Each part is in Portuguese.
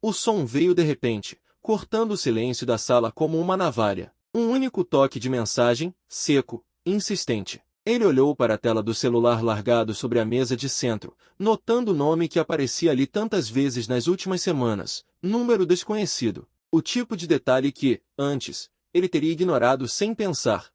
O som veio de repente, cortando o silêncio da sala como uma navalha. Um único toque de mensagem, seco, insistente. Ele olhou para a tela do celular largado sobre a mesa de centro, notando o nome que aparecia ali tantas vezes nas últimas semanas, número desconhecido. O tipo de detalhe que, antes, ele teria ignorado sem pensar.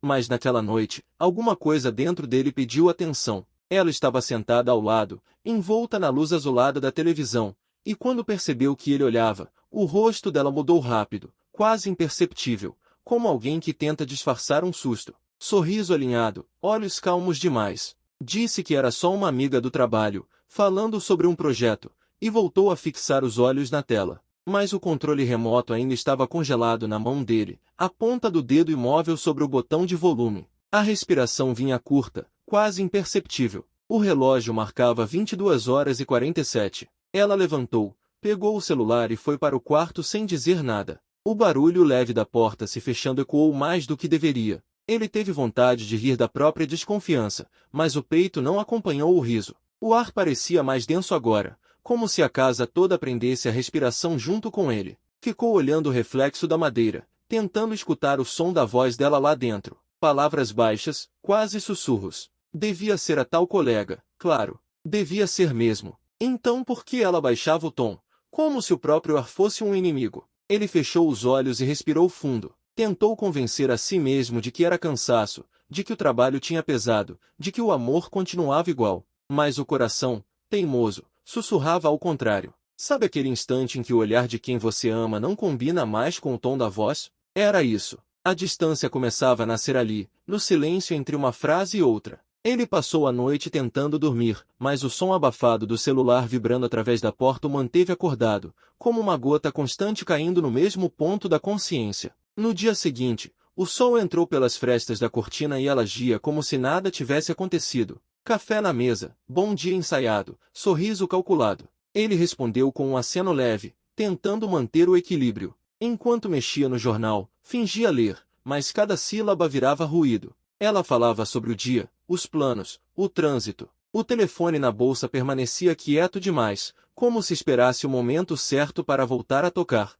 Mas naquela noite, alguma coisa dentro dele pediu atenção. Ela estava sentada ao lado, envolta na luz azulada da televisão, e quando percebeu que ele olhava, o rosto dela mudou rápido, quase imperceptível, como alguém que tenta disfarçar um susto. Sorriso alinhado, olhos calmos demais. Disse que era só uma amiga do trabalho, falando sobre um projeto, e voltou a fixar os olhos na tela. Mas o controle remoto ainda estava congelado na mão dele, a ponta do dedo imóvel sobre o botão de volume. A respiração vinha curta, quase imperceptível. O relógio marcava 22 horas e 47. Ela levantou, pegou o celular e foi para o quarto sem dizer nada. O barulho leve da porta se fechando ecoou mais do que deveria. Ele teve vontade de rir da própria desconfiança, mas o peito não acompanhou o riso. O ar parecia mais denso agora, como se a casa toda prendesse a respiração junto com ele. Ficou olhando o reflexo da madeira, tentando escutar o som da voz dela lá dentro. Palavras baixas, quase sussurros. Devia ser a tal colega, claro. Devia ser mesmo. Então por que ela baixava o tom? Como se o próprio ar fosse um inimigo. Ele fechou os olhos e respirou fundo. Tentou convencer a si mesmo de que era cansaço, de que o trabalho tinha pesado, de que o amor continuava igual. Mas o coração, teimoso, sussurrava ao contrário. Sabe aquele instante em que o olhar de quem você ama não combina mais com o tom da voz? Era isso. A distância começava a nascer ali, no silêncio entre uma frase e outra. Ele passou a noite tentando dormir, mas o som abafado do celular vibrando através da porta o manteve acordado, como uma gota constante caindo no mesmo ponto da consciência. No dia seguinte, o sol entrou pelas frestas da cortina e ela agia como se nada tivesse acontecido. Café na mesa, bom dia ensaiado, sorriso calculado. Ele respondeu com um aceno leve, tentando manter o equilíbrio. Enquanto mexia no jornal, fingia ler, mas cada sílaba virava ruído. Ela falava sobre o dia, os planos, o trânsito. O telefone na bolsa permanecia quieto demais, como se esperasse o momento certo para voltar a tocar.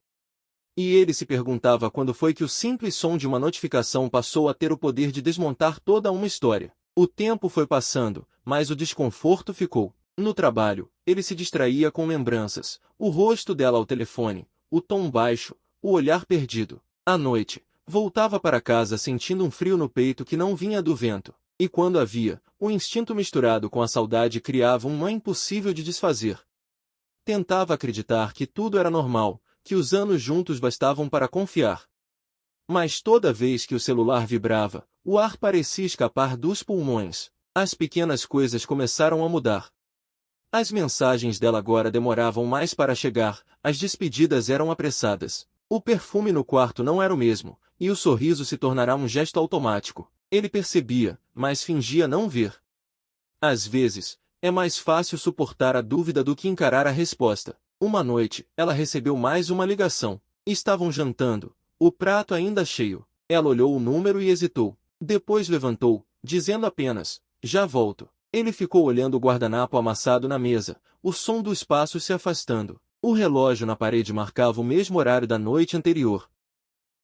E ele se perguntava quando foi que o simples som de uma notificação passou a ter o poder de desmontar toda uma história. O tempo foi passando, mas o desconforto ficou. No trabalho, ele se distraía com lembranças, o rosto dela ao telefone, o tom baixo, o olhar perdido. À noite, voltava para casa sentindo um frio no peito que não vinha do vento. E quando havia, o instinto misturado com a saudade criava um nó impossível de desfazer. Tentava acreditar que tudo era normal, que os anos juntos bastavam para confiar. Mas toda vez que o celular vibrava, o ar parecia escapar dos pulmões. As pequenas coisas começaram a mudar. As mensagens dela agora demoravam mais para chegar, as despedidas eram apressadas. O perfume no quarto não era o mesmo, e o sorriso se tornará um gesto automático. Ele percebia, mas fingia não ver. Às vezes, é mais fácil suportar a dúvida do que encarar a resposta. Uma noite, ela recebeu mais uma ligação. Estavam jantando, o prato ainda cheio. Ela olhou o número e hesitou. Depois levantou, dizendo apenas, já volto. Ele ficou olhando o guardanapo amassado na mesa, o som dos passos se afastando. O relógio na parede marcava o mesmo horário da noite anterior.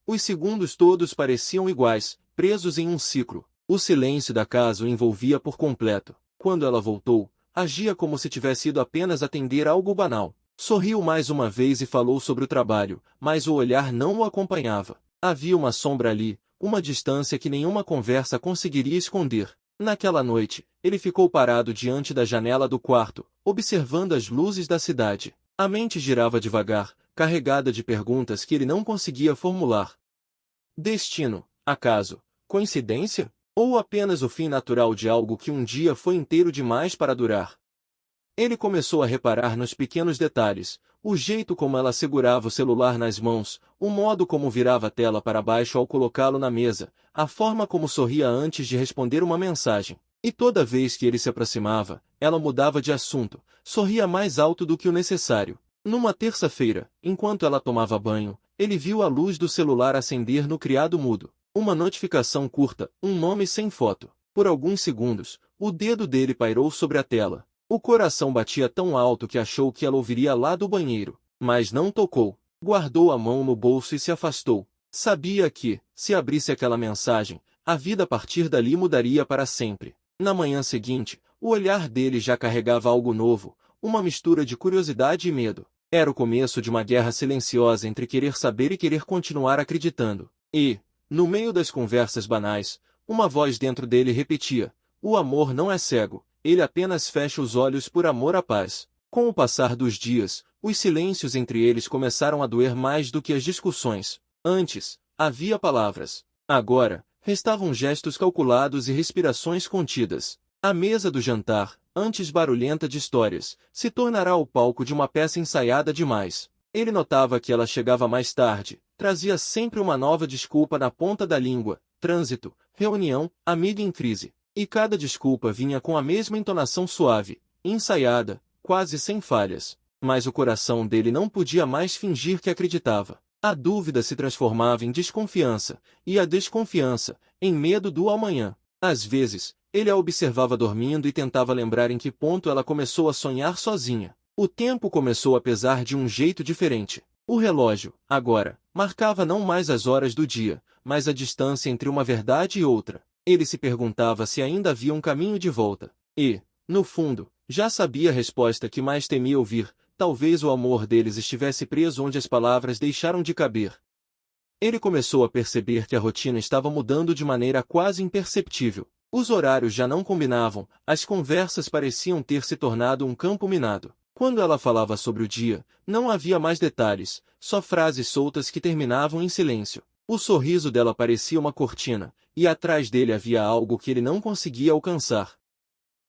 Os segundos todos pareciam iguais, presos em um ciclo. O silêncio da casa o envolvia por completo. Quando ela voltou, agia como se tivesse ido apenas atender algo banal. Sorriu mais uma vez e falou sobre o trabalho, mas o olhar não o acompanhava. Havia uma sombra ali, uma distância que nenhuma conversa conseguiria esconder. Naquela noite, ele ficou parado diante da janela do quarto, observando as luzes da cidade. A mente girava devagar, carregada de perguntas que ele não conseguia formular. Destino, acaso, coincidência? Ou apenas o fim natural de algo que um dia foi inteiro demais para durar? Ele começou a reparar nos pequenos detalhes, o jeito como ela segurava o celular nas mãos, o modo como virava a tela para baixo ao colocá-lo na mesa, a forma como sorria antes de responder uma mensagem. E toda vez que ele se aproximava, ela mudava de assunto, sorria mais alto do que o necessário. Numa terça-feira, enquanto ela tomava banho, ele viu a luz do celular acender no criado mudo. Uma notificação curta, um nome sem foto. Por alguns segundos, o dedo dele pairou sobre a tela. O coração batia tão alto que achou que ela ouviria lá do banheiro. mas não tocou. Guardou a mão no bolso e se afastou. Sabia que, se abrisse aquela mensagem, a vida a partir dali mudaria para sempre. Na manhã seguinte, o olhar dele já carregava algo novo, uma mistura de curiosidade e medo. Era o começo de uma guerra silenciosa entre querer saber e querer continuar acreditando. E, no meio das conversas banais, uma voz dentro dele repetia: o amor não é cego, ele apenas fecha os olhos por amor à paz. Com o passar dos dias, os silêncios entre eles começaram a doer mais do que as discussões. Antes, havia palavras. Agora, restavam gestos calculados e respirações contidas. A mesa do jantar, antes barulhenta de histórias, se tornará o palco de uma peça ensaiada demais. Ele notava que ela chegava mais tarde, trazia sempre uma nova desculpa na ponta da língua: trânsito, reunião, amiga em crise. E cada desculpa vinha com a mesma entonação suave, ensaiada, quase sem falhas. Mas o coração dele não podia mais fingir que acreditava. A dúvida se transformava em desconfiança, e a desconfiança, em medo do amanhã. Às vezes, ele a observava dormindo e tentava lembrar em que ponto ela começou a sonhar sozinha. O tempo começou a pesar de um jeito diferente. O relógio, agora, marcava não mais as horas do dia, mas a distância entre uma verdade e outra. Ele se perguntava se ainda havia um caminho de volta. E, no fundo, já sabia a resposta que mais temia ouvir: talvez o amor deles estivesse preso onde as palavras deixaram de caber. Ele começou a perceber que a rotina estava mudando de maneira quase imperceptível. Os horários já não combinavam, as conversas pareciam ter se tornado um campo minado. Quando ela falava sobre o dia, não havia mais detalhes, só frases soltas que terminavam em silêncio. O sorriso dela parecia uma cortina, e atrás dele havia algo que ele não conseguia alcançar.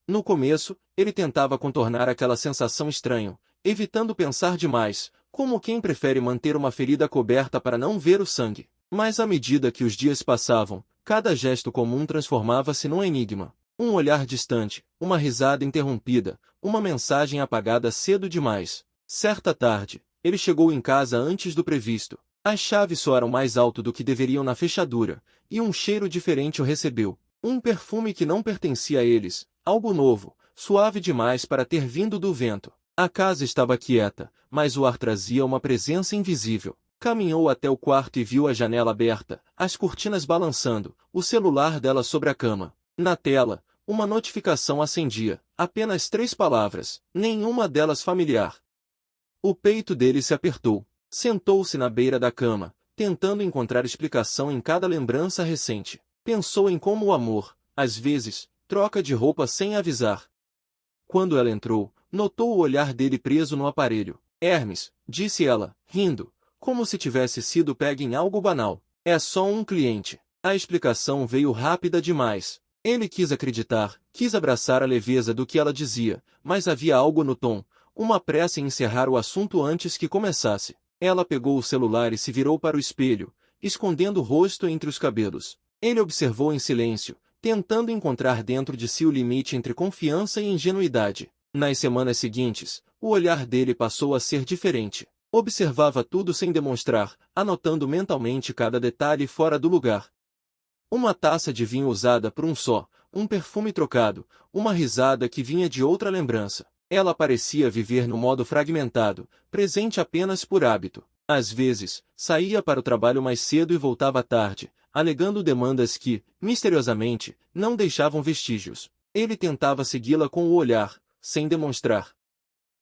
No começo, ele tentava contornar aquela sensação estranha, evitando pensar demais, como quem prefere manter uma ferida coberta para não ver o sangue. Mas à medida que os dias passavam, cada gesto comum transformava-se num enigma. Um olhar distante, uma risada interrompida, uma mensagem apagada cedo demais. Certa tarde, ele chegou em casa antes do previsto. As chaves soaram mais alto do que deveriam na fechadura, e um cheiro diferente o recebeu. Um perfume que não pertencia a eles, algo novo, suave demais para ter vindo do vento. A casa estava quieta, mas o ar trazia uma presença invisível. Caminhou até o quarto e viu a janela aberta, as cortinas balançando, o celular dela sobre a cama. Na tela, uma notificação acendia, apenas 3 palavras, nenhuma delas familiar. O peito dele se apertou. Sentou-se na beira da cama, tentando encontrar explicação em cada lembrança recente. Pensou em como o amor, às vezes, troca de roupa sem avisar. Quando ela entrou, notou o olhar dele preso no aparelho. Hermes, disse ela, rindo, como se tivesse sido pega em algo banal. É só um cliente. A explicação veio rápida demais. Ele quis acreditar, quis abraçar a leveza do que ela dizia, mas havia algo no tom, uma pressa em encerrar o assunto antes que começasse. Ela pegou o celular e se virou para o espelho, escondendo o rosto entre os cabelos. Ele observou em silêncio, tentando encontrar dentro de si o limite entre confiança e ingenuidade. Nas semanas seguintes, o olhar dele passou a ser diferente. Observava tudo sem demonstrar, anotando mentalmente cada detalhe fora do lugar. Uma taça de vinho usada por um só, um perfume trocado, uma risada que vinha de outra lembrança. Ela parecia viver no modo fragmentado, presente apenas por hábito. Às vezes, saía para o trabalho mais cedo e voltava tarde, alegando demandas que, misteriosamente, não deixavam vestígios. Ele tentava segui-la com o olhar, sem demonstrar.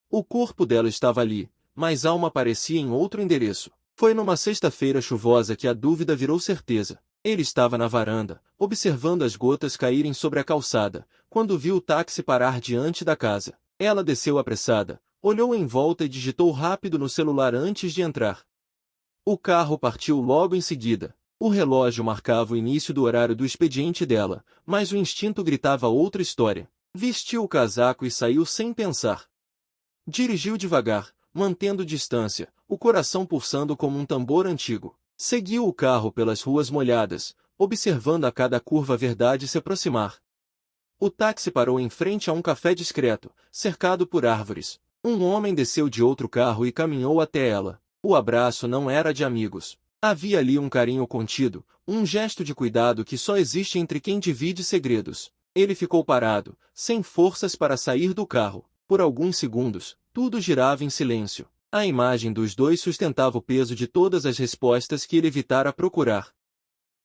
O corpo dela estava ali, mas a alma parecia em outro endereço. Foi numa sexta-feira chuvosa que a dúvida virou certeza. Ele estava na varanda, observando as gotas caírem sobre a calçada, quando viu o táxi parar diante da casa. Ela desceu apressada, olhou em volta e digitou rápido no celular antes de entrar. O carro partiu logo em seguida. O relógio marcava o início do horário do expediente dela, mas o instinto gritava outra história. Vestiu o casaco e saiu sem pensar. Dirigiu devagar, mantendo distância, o coração pulsando como um tambor antigo. Seguiu o carro pelas ruas molhadas, observando a cada curva a verdade se aproximar. O táxi parou em frente a um café discreto, cercado por árvores. Um homem desceu de outro carro e caminhou até ela. O abraço não era de amigos. Havia ali um carinho contido, um gesto de cuidado que só existe entre quem divide segredos. Ele ficou parado, sem forças para sair do carro. Por alguns segundos, tudo girava em silêncio. A imagem dos dois sustentava o peso de todas as respostas que ele evitara procurar.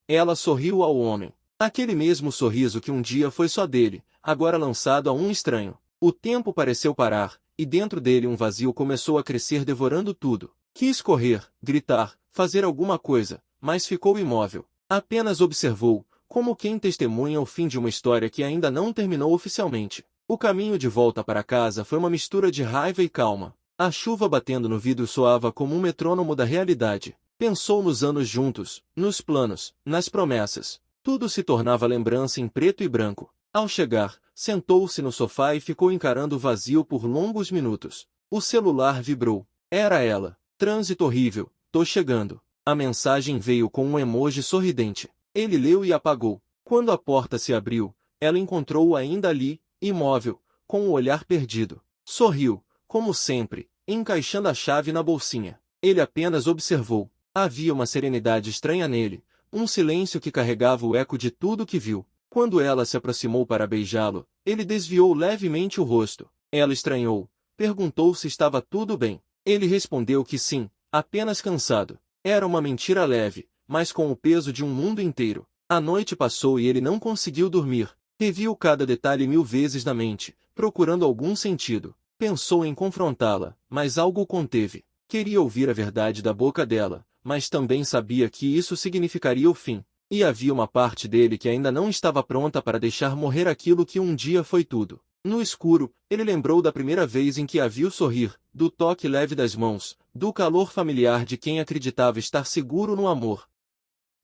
Ela sorriu ao homem. Aquele mesmo sorriso que um dia foi só dele, agora lançado a um estranho. O tempo pareceu parar, e dentro dele um vazio começou a crescer devorando tudo. Quis correr, gritar, fazer alguma coisa, mas ficou imóvel. Apenas observou, como quem testemunha o fim de uma história que ainda não terminou oficialmente. O caminho de volta para casa foi uma mistura de raiva e calma. A chuva batendo no vidro soava como um metrônomo da realidade. Pensou nos anos juntos, nos planos, nas promessas. Tudo se tornava lembrança em preto e branco. Ao chegar, sentou-se no sofá e ficou encarando o vazio por longos minutos. O celular vibrou. Era ela. Trânsito horrível, tô chegando. A mensagem veio com um emoji sorridente. Ele leu e apagou. Quando a porta se abriu, ela encontrou-o ainda ali, imóvel, com o olhar perdido. Sorriu, como sempre, encaixando a chave na bolsinha. Ele apenas observou. Havia uma serenidade estranha nele, um silêncio que carregava o eco de tudo que viu. Quando ela se aproximou para beijá-lo, ele desviou levemente o rosto. Ela estranhou, perguntou se estava tudo bem. Ele respondeu que sim, apenas cansado. Era uma mentira leve, mas com o peso de um mundo inteiro. A noite passou e ele não conseguiu dormir. Reviu cada detalhe 1000 vezes na mente, procurando algum sentido. Pensou em confrontá-la, mas algo o conteve. Queria ouvir a verdade da boca dela, mas também sabia que isso significaria o fim. E havia uma parte dele que ainda não estava pronta para deixar morrer aquilo que um dia foi tudo. No escuro, ele lembrou da primeira vez em que a viu sorrir, do toque leve das mãos, do calor familiar de quem acreditava estar seguro no amor.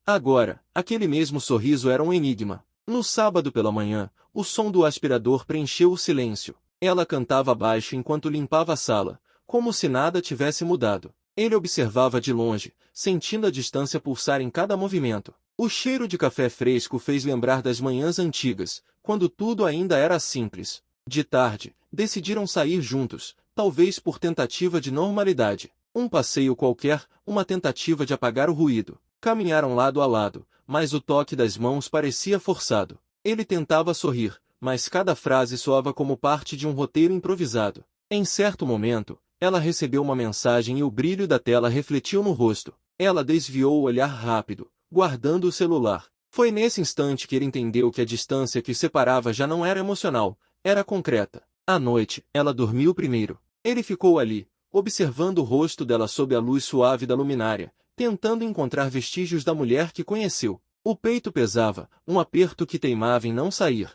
Agora, aquele mesmo sorriso era um enigma. No sábado pela manhã, o som do aspirador preencheu o silêncio. Ela cantava baixo enquanto limpava a sala, como se nada tivesse mudado. Ele observava de longe, sentindo a distância pulsar em cada movimento. O cheiro de café fresco fez lembrar das manhãs antigas, quando tudo ainda era simples. De tarde, decidiram sair juntos, talvez por tentativa de normalidade. Um passeio qualquer, uma tentativa de apagar o ruído. Caminharam lado a lado, mas o toque das mãos parecia forçado. Ele tentava sorrir, mas cada frase soava como parte de um roteiro improvisado. Em certo momento, ela recebeu uma mensagem e o brilho da tela refletiu no rosto. Ela desviou o olhar rápido, guardando o celular. Foi nesse instante que ele entendeu que a distância que os separava já não era emocional, era concreta. À noite, ela dormiu primeiro. Ele ficou ali, observando o rosto dela sob a luz suave da luminária, tentando encontrar vestígios da mulher que conheceu. O peito pesava, um aperto que teimava em não sair.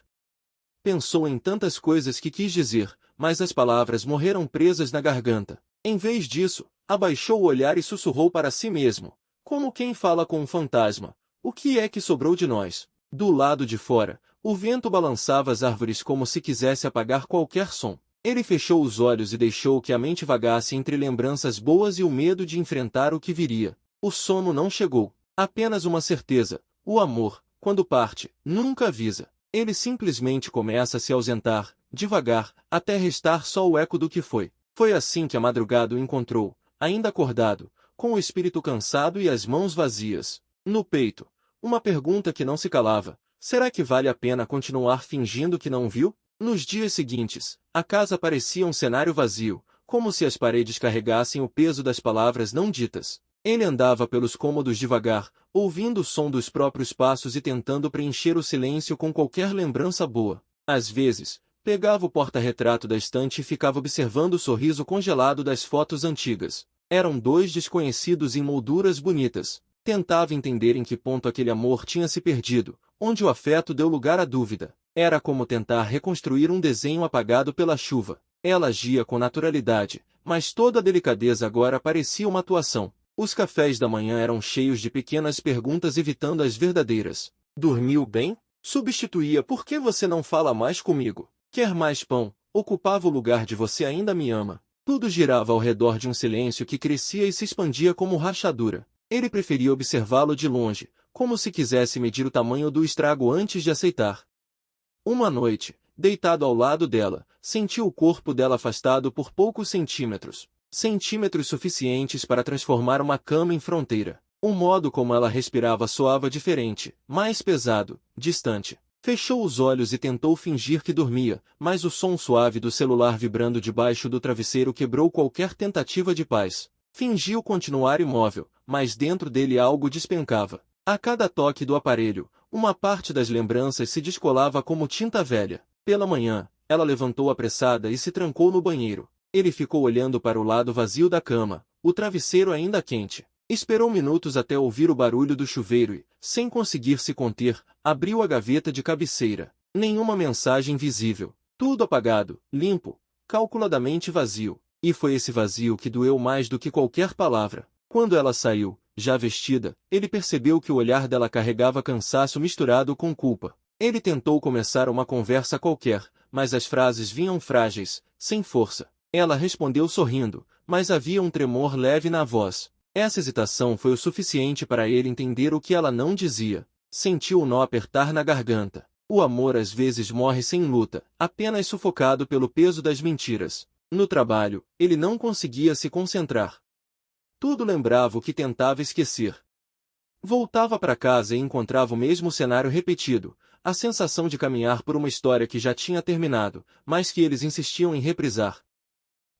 Pensou em tantas coisas que quis dizer, mas as palavras morreram presas na garganta. Em vez disso, abaixou o olhar e sussurrou para si mesmo, como quem fala com um fantasma: o que é que sobrou de nós? Do lado de fora, o vento balançava as árvores como se quisesse apagar qualquer som. Ele fechou os olhos e deixou que a mente vagasse entre lembranças boas e o medo de enfrentar o que viria. O sono não chegou. Apenas uma certeza: o amor, quando parte, nunca avisa. Ele simplesmente começa a se ausentar, devagar, até restar só o eco do que foi. Foi assim que a madrugada o encontrou, ainda acordado, com o espírito cansado e as mãos vazias. No peito, uma pergunta que não se calava: será que vale a pena continuar fingindo que não viu? Nos dias seguintes, a casa parecia um cenário vazio, como se as paredes carregassem o peso das palavras não ditas. Ele andava pelos cômodos devagar, ouvindo o som dos próprios passos e tentando preencher o silêncio com qualquer lembrança boa. Às vezes, pegava o porta-retrato da estante e ficava observando o sorriso congelado das fotos antigas. Eram dois desconhecidos em molduras bonitas. Tentava entender em que ponto aquele amor tinha se perdido, onde o afeto deu lugar à dúvida. Era como tentar reconstruir um desenho apagado pela chuva. Ela agia com naturalidade, mas toda a delicadeza agora parecia uma atuação. Os cafés da manhã eram cheios de pequenas perguntas evitando as verdadeiras. Dormiu bem? Substituía: por que você não fala mais comigo? Quer mais pão? Ocupava o lugar de você ainda me ama. Tudo girava ao redor de um silêncio que crescia e se expandia como rachadura. Ele preferia observá-lo de longe, como se quisesse medir o tamanho do estrago antes de aceitar. Uma noite, deitado ao lado dela, sentiu o corpo dela afastado por poucos centímetros. Centímetros suficientes para transformar uma cama em fronteira. O modo como ela respirava soava diferente, mais pesado, distante. Fechou os olhos e tentou fingir que dormia, mas o som suave do celular vibrando debaixo do travesseiro quebrou qualquer tentativa de paz. Fingiu continuar imóvel, mas dentro dele algo despencava. A cada toque do aparelho, uma parte das lembranças se descolava como tinta velha. Pela manhã, ela levantou apressada e se trancou no banheiro. Ele ficou olhando para o lado vazio da cama, o travesseiro ainda quente. Esperou minutos até ouvir o barulho do chuveiro e, sem conseguir se conter, abriu a gaveta de cabeceira. Nenhuma mensagem visível. Tudo apagado, limpo, calculadamente vazio. E foi esse vazio que doeu mais do que qualquer palavra. Quando ela saiu, já vestida, ele percebeu que o olhar dela carregava cansaço misturado com culpa. Ele tentou começar uma conversa qualquer, mas as frases vinham frágeis, sem força. Ela respondeu sorrindo, mas havia um tremor leve na voz. Essa hesitação foi o suficiente para ele entender o que ela não dizia. Sentiu o nó apertar na garganta. O amor às vezes morre sem luta, apenas sufocado pelo peso das mentiras. No trabalho, ele não conseguia se concentrar. Tudo lembrava o que tentava esquecer. Voltava para casa e encontrava o mesmo cenário repetido, a sensação de caminhar por uma história que já tinha terminado, mas que eles insistiam em reprisar.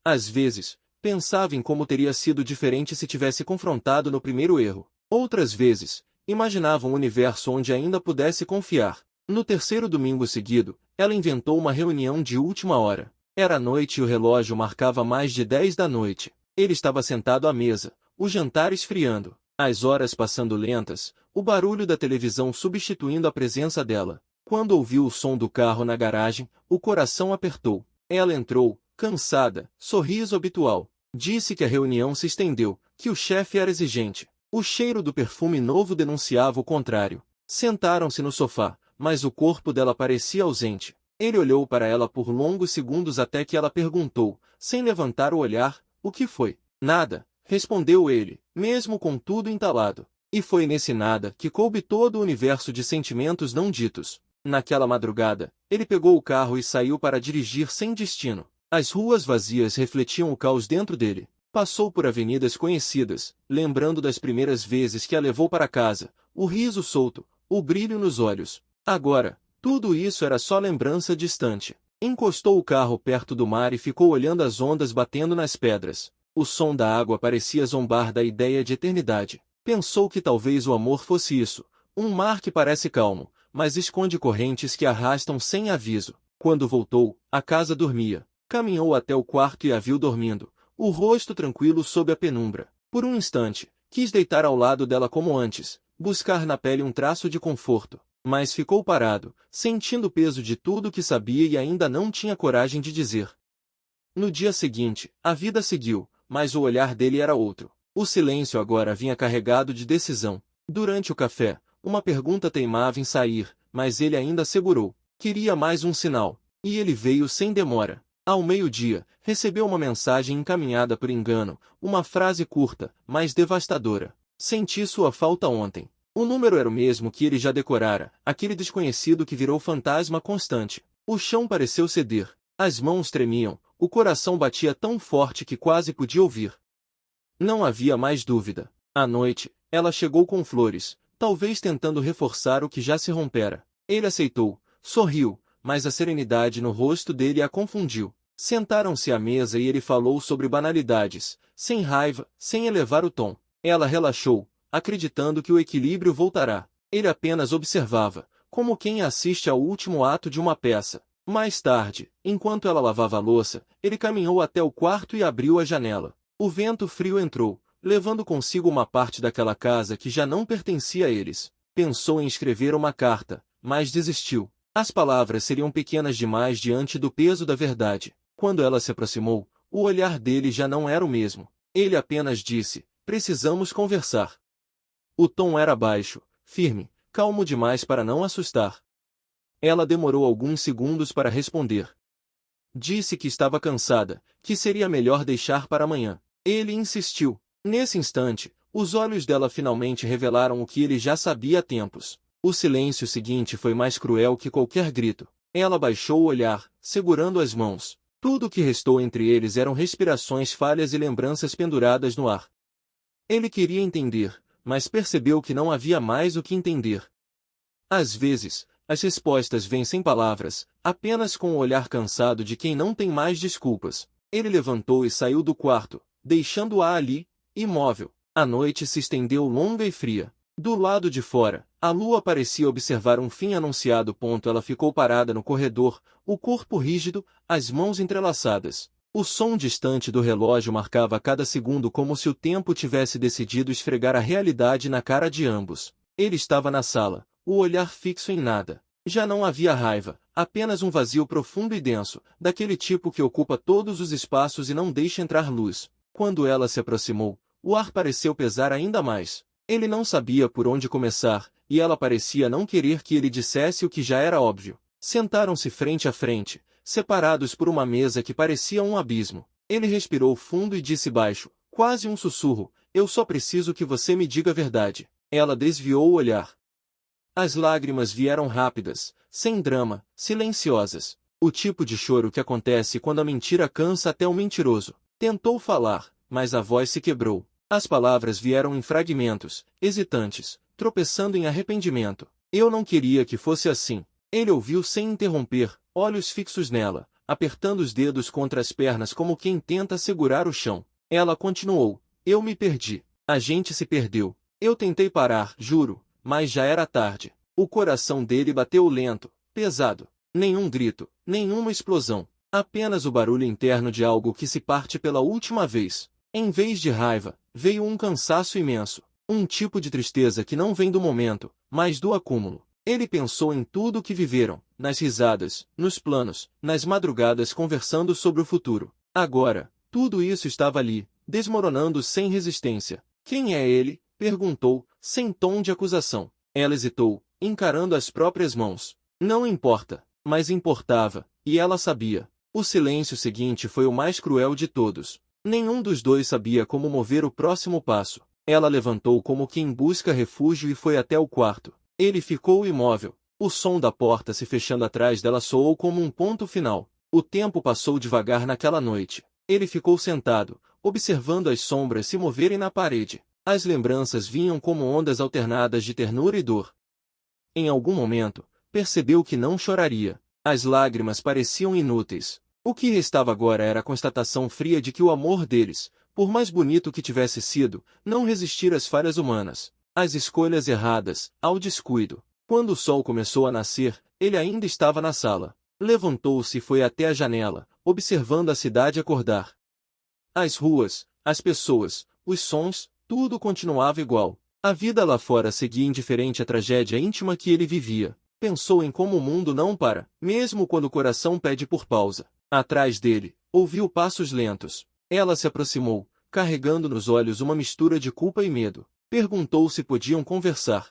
Às vezes, pensava em como teria sido diferente se tivesse confrontado no primeiro erro. Outras vezes, imaginava um universo onde ainda pudesse confiar. No terceiro domingo seguido, ela inventou uma reunião de última hora. Era noite e o relógio marcava mais de 10 da noite. Ele estava sentado à mesa, o jantar esfriando, as horas passando lentas, o barulho da televisão substituindo a presença dela. Quando ouviu o som do carro na garagem, o coração apertou. Ela entrou, cansada, sorriso habitual. Disse que a reunião se estendeu, que o chefe era exigente. O cheiro do perfume novo denunciava o contrário. Sentaram-se no sofá, mas o corpo dela parecia ausente. Ele olhou para ela por longos segundos até que ela perguntou, sem levantar o olhar, o que foi? Nada, respondeu ele, mesmo com tudo entalado. E foi nesse nada que coube todo o universo de sentimentos não ditos. Naquela madrugada, ele pegou o carro e saiu para dirigir sem destino. As ruas vazias refletiam o caos dentro dele. Passou por avenidas conhecidas, lembrando das primeiras vezes que a levou para casa, o riso solto, o brilho nos olhos. Agora, tudo isso era só lembrança distante. Encostou o carro perto do mar e ficou olhando as ondas batendo nas pedras. O som da água parecia zombar da ideia de eternidade. Pensou que talvez o amor fosse isso, um mar que parece calmo, mas esconde correntes que arrastam sem aviso. Quando voltou, a casa dormia. Caminhou até o quarto e a viu dormindo, o rosto tranquilo sob a penumbra. Por um instante, quis deitar ao lado dela como antes, buscar na pele um traço de conforto, mas ficou parado, sentindo o peso de tudo que sabia e ainda não tinha coragem de dizer. No dia seguinte, a vida seguiu, mas o olhar dele era outro. O silêncio agora vinha carregado de decisão. Durante o café, uma pergunta teimava em sair, mas ele ainda segurou. Queria mais um sinal, e ele veio sem demora. Ao meio-dia, recebeu uma mensagem encaminhada por engano, uma frase curta, mas devastadora. Senti sua falta ontem. O número era o mesmo que ele já decorara, aquele desconhecido que virou fantasma constante. O chão pareceu ceder, as mãos tremiam, o coração batia tão forte que quase podia ouvir. Não havia mais dúvida. À noite, ela chegou com flores, talvez tentando reforçar o que já se rompera. Ele aceitou, sorriu, mas a serenidade no rosto dele a confundiu. Sentaram-se à mesa e ele falou sobre banalidades, sem raiva, sem elevar o tom. Ela relaxou, acreditando que o equilíbrio voltará. Ele apenas observava, como quem assiste ao último ato de uma peça. Mais tarde, enquanto ela lavava a louça, ele caminhou até o quarto e abriu a janela. O vento frio entrou, levando consigo uma parte daquela casa que já não pertencia a eles. Pensou em escrever uma carta, mas desistiu. As palavras seriam pequenas demais diante do peso da verdade. Quando ela se aproximou, o olhar dele já não era o mesmo. Ele apenas disse, precisamos conversar. O tom era baixo, firme, calmo demais para não assustar. Ela demorou alguns segundos para responder. Disse que estava cansada, que seria melhor deixar para amanhã. Ele insistiu. Nesse instante, os olhos dela finalmente revelaram o que ele já sabia há tempos. O silêncio seguinte foi mais cruel que qualquer grito. Ela baixou o olhar, segurando as mãos. Tudo o que restou entre eles eram respirações falhas e lembranças penduradas no ar. Ele queria entender, mas percebeu que não havia mais o que entender. Às vezes, As respostas vêm sem palavras, apenas com o olhar cansado de quem não tem mais desculpas. Ele levantou e saiu do quarto, deixando-a ali, imóvel. A noite se estendeu longa e fria. Do lado de fora, a lua parecia observar um fim anunciado. Ela ficou parada no corredor, o corpo rígido, as mãos entrelaçadas. O som distante do relógio marcava cada segundo como se o tempo tivesse decidido esfregar a realidade na cara de ambos. Ele estava na sala, o olhar fixo em nada. Já não havia raiva, apenas um vazio profundo e denso, daquele tipo que ocupa todos os espaços e não deixa entrar luz. Quando ela se aproximou, o ar pareceu pesar ainda mais. Ele não sabia por onde começar, e ela parecia não querer que ele dissesse o que já era óbvio. Sentaram-se frente a frente, separados por uma mesa que parecia um abismo. Ele respirou fundo e disse baixo, quase um sussurro, eu só preciso que você me diga a verdade. Ela desviou o olhar. As lágrimas vieram rápidas, sem drama, silenciosas. O tipo de choro que acontece quando a mentira cansa até o mentiroso. Tentou falar, mas a voz se quebrou. As palavras vieram em fragmentos, hesitantes, tropeçando em arrependimento. Eu não queria que fosse assim. Ele ouviu sem interromper, olhos fixos nela, apertando os dedos contra as pernas como quem tenta segurar o chão. Ela continuou, eu me perdi. A gente se perdeu. Eu tentei parar, juro, mas já era tarde. O coração dele bateu lento, pesado. Nenhum grito, nenhuma explosão. Apenas o barulho interno de algo que se parte pela última vez. Em vez de raiva, veio um cansaço imenso. Um tipo de tristeza que não vem do momento, mas do acúmulo. Ele pensou em tudo o que viveram, nas risadas, nos planos, nas madrugadas conversando sobre o futuro. Agora, tudo isso estava ali, desmoronando sem resistência. Quem é ele? Perguntou, sem tom de acusação. Ela hesitou, encarando as próprias mãos. Não importa, mas importava, e ela sabia. O silêncio seguinte foi o mais cruel de todos. Nenhum dos dois sabia como mover o próximo passo. Ela levantou como quem busca refúgio e foi até o quarto. Ele ficou imóvel. O som da porta se fechando atrás dela soou como um ponto final. O tempo passou devagar naquela noite. Ele ficou sentado, observando as sombras se moverem na parede. As lembranças vinham como ondas alternadas de ternura e dor. Em algum momento, percebeu que não choraria. As lágrimas pareciam inúteis. O que restava agora era a constatação fria de que o amor deles, por mais bonito que tivesse sido, não resistira às falhas humanas, às escolhas erradas, ao descuido. Quando o sol começou a nascer, ele ainda estava na sala. Levantou-se e foi até a janela, observando a cidade acordar. As ruas, as pessoas, os sons, tudo continuava igual. A vida lá fora seguia indiferente à tragédia íntima que ele vivia. Pensou em como o mundo não para, mesmo quando o coração pede por pausa. Atrás dele, ouviu passos lentos. Ela se aproximou, carregando nos olhos uma mistura de culpa e medo. Perguntou se podiam conversar.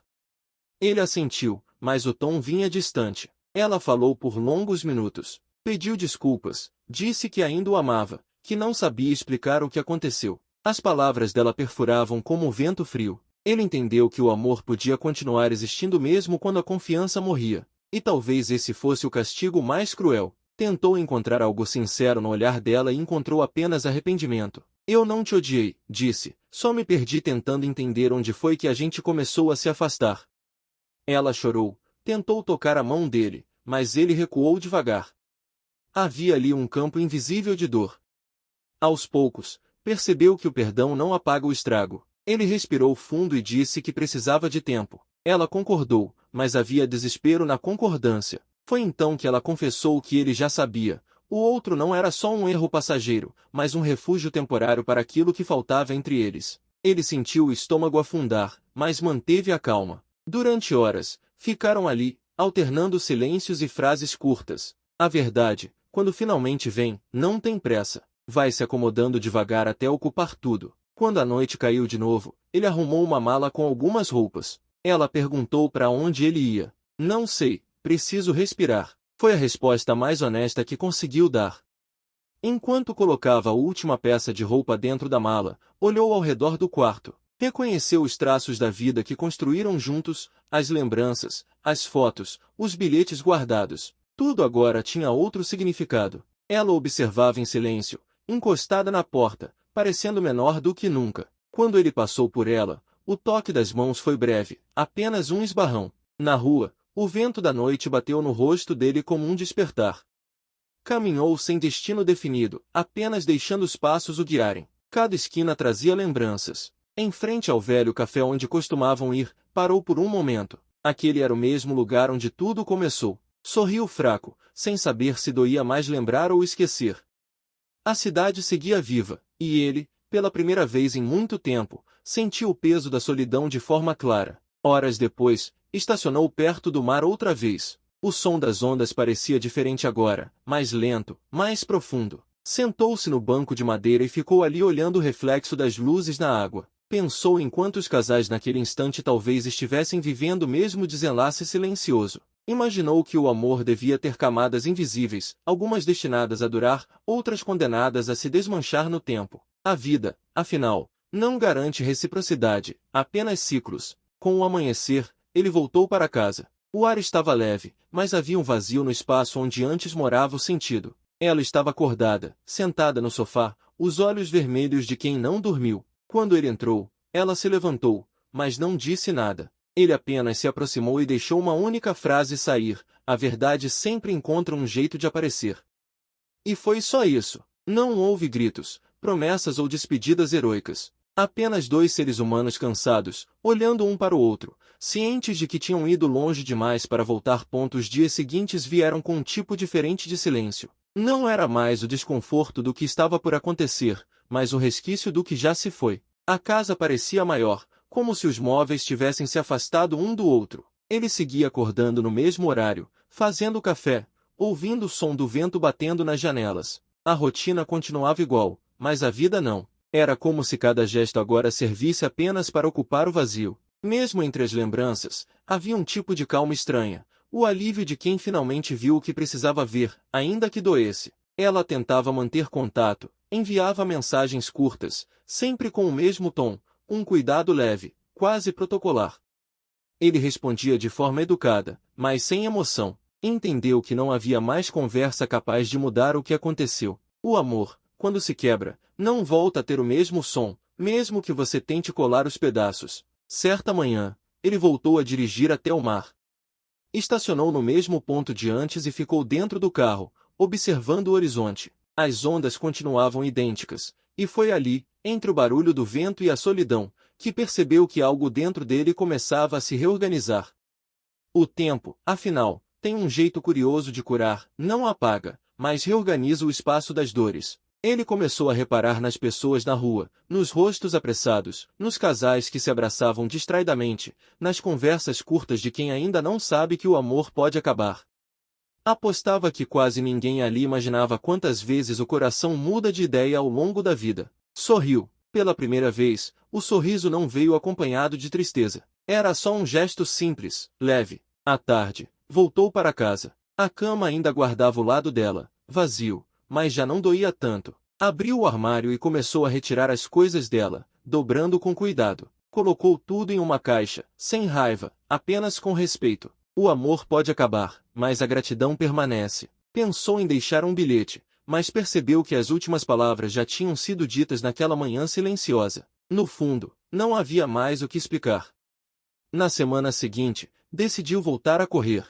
Ele assentiu, mas o tom vinha distante. Ela falou por longos minutos. Pediu desculpas, disse que ainda o amava, que não sabia explicar o que aconteceu. As palavras dela perfuravam como o vento frio. Ele entendeu que o amor podia continuar existindo mesmo quando a confiança morria. E talvez esse fosse o castigo mais cruel. Tentou encontrar algo sincero no olhar dela e encontrou apenas arrependimento. Eu não te odiei, disse. Só me perdi tentando entender onde foi que a gente começou a se afastar. Ela chorou. Tentou tocar a mão dele, mas ele recuou devagar. Havia ali um campo invisível de dor. Aos poucos, percebeu que o perdão não apaga o estrago. Ele respirou fundo e disse que precisava de tempo. Ela concordou, mas havia desespero na concordância. Foi então que ela confessou o que ele já sabia. O outro não era só um erro passageiro, mas um refúgio temporário para aquilo que faltava entre eles. Ele sentiu o estômago afundar, mas manteve a calma. Durante horas, ficaram ali, alternando silêncios e frases curtas. A verdade, quando finalmente vem, não tem pressa. Vai se acomodando devagar até ocupar tudo. Quando a noite caiu de novo, ele arrumou uma mala com algumas roupas. Ela perguntou para onde ele ia. Não sei. Preciso respirar. Foi a resposta mais honesta que conseguiu dar. Enquanto colocava a última peça de roupa dentro da mala, olhou ao redor do quarto. Reconheceu os traços da vida que construíram juntos, as lembranças, as fotos, os bilhetes guardados. Tudo agora tinha outro significado. Ela observava em silêncio, encostada na porta, parecendo menor do que nunca. Quando ele passou por ela, o toque das mãos foi breve, apenas um esbarrão. Na rua, O vento da noite bateu no rosto dele como um despertar. Caminhou sem destino definido, apenas deixando os passos o guiarem. Cada esquina trazia lembranças. Em frente ao velho café onde costumavam ir, parou por um momento. Aquele era o mesmo lugar onde tudo começou. Sorriu fraco, sem saber se doía mais lembrar ou esquecer. A cidade seguia viva, e ele, pela primeira vez em muito tempo, sentiu o peso da solidão de forma clara. Horas depois, estacionou perto do mar outra vez. O som das ondas parecia diferente agora, mais lento, mais profundo. Sentou-se no banco de madeira e ficou ali olhando o reflexo das luzes na água. Pensou em quantos casais naquele instante talvez estivessem vivendo o mesmo desenlace silencioso. Imaginou que o amor devia ter camadas invisíveis, algumas destinadas a durar, outras condenadas a se desmanchar no tempo. A vida, afinal, não garante reciprocidade, apenas ciclos. Com o amanhecer, ele voltou para casa. O ar estava leve, mas havia um vazio no espaço onde antes morava o sentido. Ela estava acordada, sentada no sofá, os olhos vermelhos de quem não dormiu. Quando ele entrou, ela se levantou, mas não disse nada. Ele apenas se aproximou e deixou uma única frase sair: a verdade sempre encontra um jeito de aparecer. E foi só isso. Não houve gritos, promessas ou despedidas heroicas. Apenas dois seres humanos cansados, olhando um para o outro, cientes de que tinham ido longe demais para voltar. Os dias seguintes vieram com um tipo diferente de silêncio. Não era mais o desconforto do que estava por acontecer, mas o resquício do que já se foi. A casa parecia maior, como se os móveis tivessem se afastado um do outro. Ele seguia acordando no mesmo horário, fazendo café, ouvindo o som do vento batendo nas janelas. A rotina continuava igual, mas a vida não. Era como se cada gesto agora servisse apenas para ocupar o vazio. Mesmo entre as lembranças, havia um tipo de calma estranha, o alívio de quem finalmente viu o que precisava ver, ainda que doesse. Ela tentava manter contato, enviava mensagens curtas, sempre com o mesmo tom, um cuidado leve, quase protocolar. Ele respondia de forma educada, mas sem emoção. Entendeu que não havia mais conversa capaz de mudar o que aconteceu. O amor, quando se quebra, não volta a ter o mesmo som, mesmo que você tente colar os pedaços. Certa manhã, ele voltou a dirigir até o mar. Estacionou no mesmo ponto de antes e ficou dentro do carro, observando o horizonte. As ondas continuavam idênticas, e foi ali, entre o barulho do vento e a solidão, que percebeu que algo dentro dele começava a se reorganizar. O tempo, afinal, tem um jeito curioso de curar, não apaga, mas reorganiza o espaço das dores. Ele começou a reparar nas pessoas na rua, nos rostos apressados, nos casais que se abraçavam distraidamente, nas conversas curtas de quem ainda não sabe que o amor pode acabar. Apostava que quase ninguém ali imaginava quantas vezes o coração muda de ideia ao longo da vida. Sorriu. Pela primeira vez, o sorriso não veio acompanhado de tristeza. Era só um gesto simples, leve. À tarde, voltou para casa. A cama ainda guardava o lado dela, vazio, mas já não doía tanto. Abriu o armário e começou a retirar as coisas dela, dobrando com cuidado. Colocou tudo em uma caixa, sem raiva, apenas com respeito. O amor pode acabar, mas a gratidão permanece. Pensou em deixar um bilhete, mas percebeu que as últimas palavras já tinham sido ditas naquela manhã silenciosa. No fundo, não havia mais o que explicar. Na semana seguinte, decidiu voltar a correr.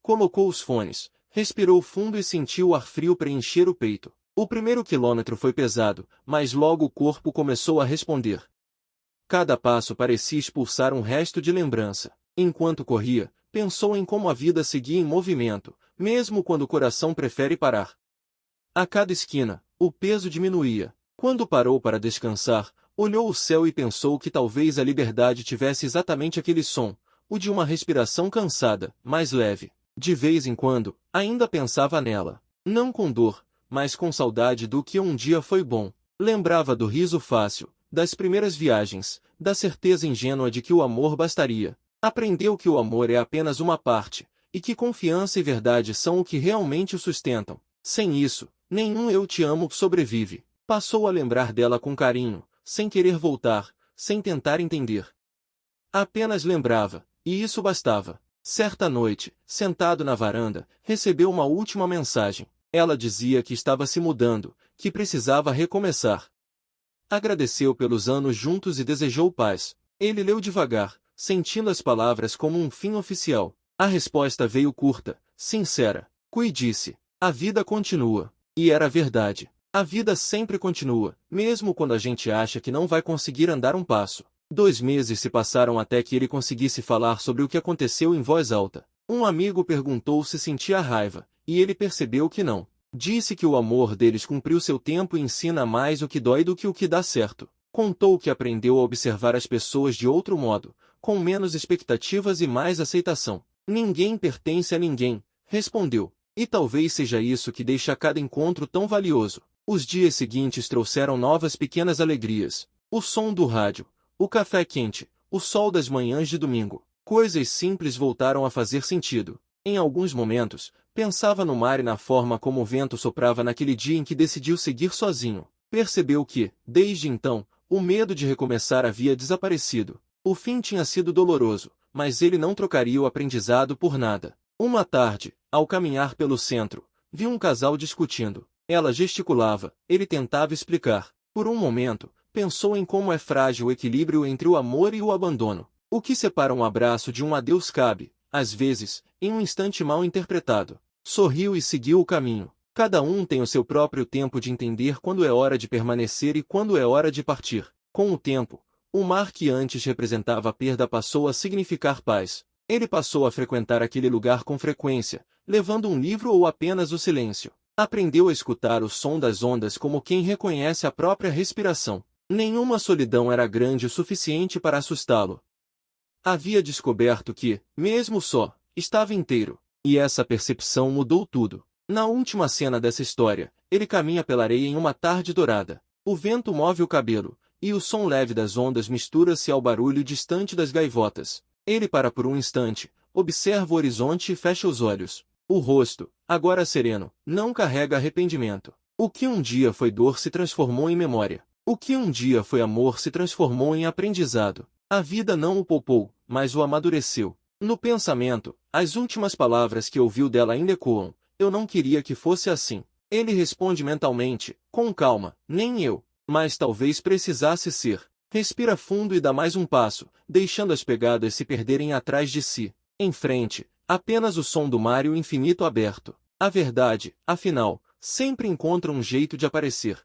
Colocou os fones, respirou fundo e sentiu o ar frio preencher o peito. O primeiro quilômetro foi pesado, mas logo o corpo começou a responder. Cada passo parecia expulsar um resto de lembrança. Enquanto corria, pensou em como a vida seguia em movimento, mesmo quando o coração prefere parar. A cada esquina, o peso diminuía. Quando parou para descansar, olhou o céu e pensou que talvez a liberdade tivesse exatamente aquele som, o de uma respiração cansada, mais leve. De vez em quando, ainda pensava nela. Não com dor, mas com saudade do que um dia foi bom. Lembrava do riso fácil, das primeiras viagens, da certeza ingênua de que o amor bastaria. Aprendeu que o amor é apenas uma parte, e que confiança e verdade são o que realmente o sustentam. Sem isso, nenhum eu te amo sobrevive. Passou a lembrar dela com carinho, sem querer voltar, sem tentar entender. Apenas lembrava, e isso bastava. Certa noite, sentado na varanda, recebeu uma última mensagem. Ela dizia que estava se mudando, que precisava recomeçar. Agradeceu pelos anos juntos e desejou paz. Ele leu devagar, sentindo as palavras como um fim oficial. A resposta veio curta, sincera. Kui disse: a vida continua. E era verdade. A vida sempre continua, mesmo quando a gente acha que não vai conseguir andar um passo. 2 meses se passaram até que ele conseguisse falar sobre o que aconteceu em voz alta. Um amigo perguntou se sentia raiva, e ele percebeu que não. Disse que o amor deles cumpriu seu tempo e ensina mais o que dói do que o que dá certo. Contou que aprendeu a observar as pessoas de outro modo, com menos expectativas e mais aceitação. Ninguém pertence a ninguém, respondeu. E talvez seja isso que deixa cada encontro tão valioso. Os dias seguintes trouxeram novas pequenas alegrias. O som do rádio, o café quente, o sol das manhãs de domingo. Coisas simples voltaram a fazer sentido. Em alguns momentos, pensava no mar e na forma como o vento soprava naquele dia em que decidiu seguir sozinho. Percebeu que, desde então, o medo de recomeçar havia desaparecido. O fim tinha sido doloroso, mas ele não trocaria o aprendizado por nada. Uma tarde, ao caminhar pelo centro, viu um casal discutindo. Ela gesticulava, ele tentava explicar. Por um momento, pensou em como é frágil o equilíbrio entre o amor e o abandono. O que separa um abraço de um adeus cabe, às vezes, em um instante mal interpretado. Sorriu e seguiu o caminho. Cada um tem o seu próprio tempo de entender quando é hora de permanecer e quando é hora de partir. Com o tempo, o mar que antes representava a perda passou a significar paz. Ele passou a frequentar aquele lugar com frequência, levando um livro ou apenas o silêncio. Aprendeu a escutar o som das ondas como quem reconhece a própria respiração. Nenhuma solidão era grande o suficiente para assustá-lo. Havia descoberto que, mesmo só, estava inteiro. E essa percepção mudou tudo. Na última cena dessa história, ele caminha pela areia em uma tarde dourada. O vento move o cabelo, e o som leve das ondas mistura-se ao barulho distante das gaivotas. Ele para por um instante, observa o horizonte e fecha os olhos. O rosto, agora sereno, não carrega arrependimento. O que um dia foi dor se transformou em memória. O que um dia foi amor se transformou em aprendizado. A vida não o poupou, mas o amadureceu. No pensamento, as últimas palavras que ouviu dela ainda ecoam. Eu não queria que fosse assim. Ele responde mentalmente, com calma, nem eu. Mas talvez precisasse ser. Respira fundo e dá mais um passo, deixando as pegadas se perderem atrás de si. Em frente, apenas o som do mar e o infinito aberto. A verdade, afinal, sempre encontra um jeito de aparecer.